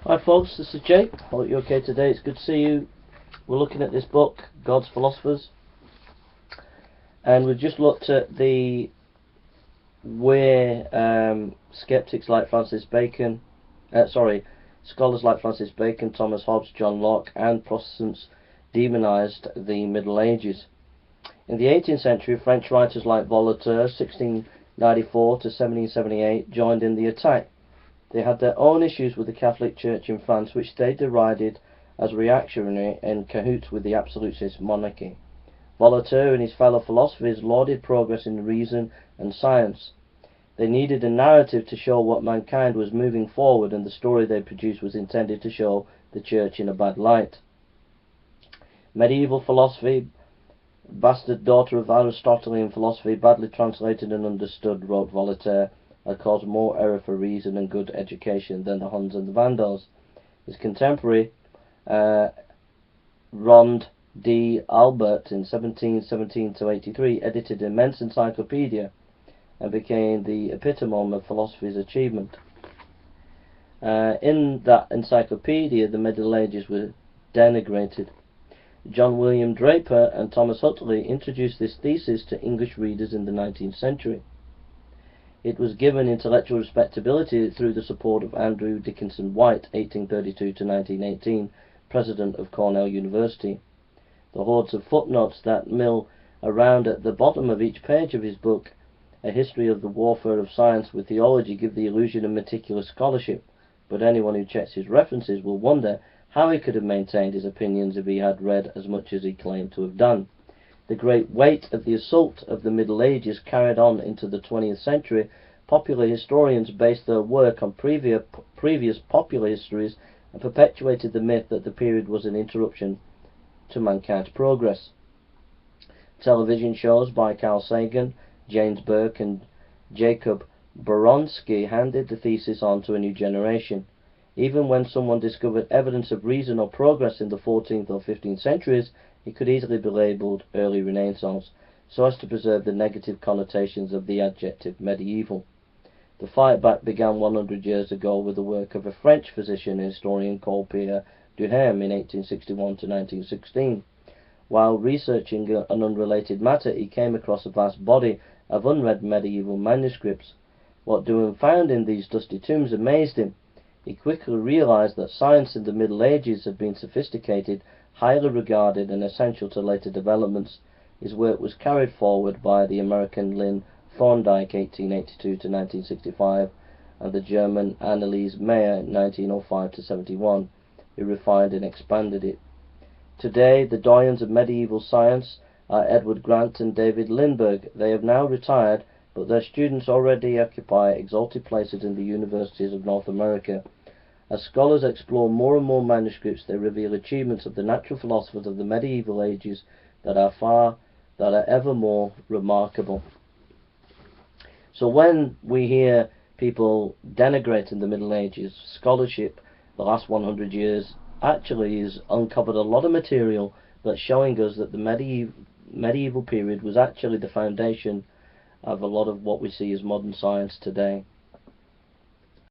Hi folks, this is Jake. Hope you're okay today. It's good to see you. We're looking at this book, God's Philosophers, and we've just looked at the way skeptics like scholars like Francis Bacon, Thomas Hobbes, John Locke, and Protestants demonized the Middle Ages. In the 18th century, French writers like Voltaire, 1694 to 1778, joined in the attack. They had their own issues with the Catholic Church in France, which they derided as reactionary and cahoots with the absolutist monarchy. Voltaire and his fellow philosophers lauded progress in reason and science. They needed a narrative to show what mankind was moving forward, and the story they produced was intended to show the Church in a bad light. Medieval philosophy, bastard daughter of Aristotelian philosophy, badly translated and understood, wrote Voltaire, had caused more error for reason and good education than the Huns and the Vandals. His contemporary, Rond D. Albert, in 1717-83, edited an immense encyclopedia and became the epitome of philosophy's achievement. In that encyclopedia, the Middle Ages were denigrated. John William Draper and Thomas Huxley introduced this thesis to English readers in the 19th century. It was given intellectual respectability through the support of Andrew Dickinson White, 1832 to 1918, president of Cornell University. The hordes of footnotes that mill around at the bottom of each page of his book, A History of the Warfare of Science with Theology, give the illusion of meticulous scholarship, but anyone who checks his references will wonder how he could have maintained his opinions if he had read as much as he claimed to have done. The great weight of the assault of the Middle Ages carried on into the 20th century. Popular historians based their work on previous popular histories and perpetuated the myth that the period was an interruption to mankind's progress. Television shows by Carl Sagan, James Burke, and Jacob Boronsky handed the thesis on to a new generation. Even when someone discovered evidence of reason or progress in the 14th or 15th centuries, it could easily be labelled early Renaissance, so as to preserve the negative connotations of the adjective medieval. The fight back began 100 years ago with the work of a French physician and historian called Pierre Duhem in 1861 to 1916. While researching an unrelated matter, he came across a vast body of unread medieval manuscripts. What Duhem found in these dusty tombs amazed him. He quickly realized that science in the Middle Ages had been sophisticated, highly regarded, and essential to later developments. His work was carried forward by the American Lynn Thorndike, 1882 to 1965, and the German Anneliese Meyer, 1905 to 71, who refined and expanded it. Today, the doyens of medieval science are Edward Grant and David Lindbergh. They have now retired, but their students already occupy exalted places in the universities of North America. As scholars explore more and more manuscripts, they reveal achievements of the natural philosophers of the medieval ages that are ever more remarkable. So when we hear people denigrating the Middle Ages, scholarship the last 100 years actually has uncovered a lot of material that's showing us that the medieval period was actually the foundation of a lot of what we see as modern science today.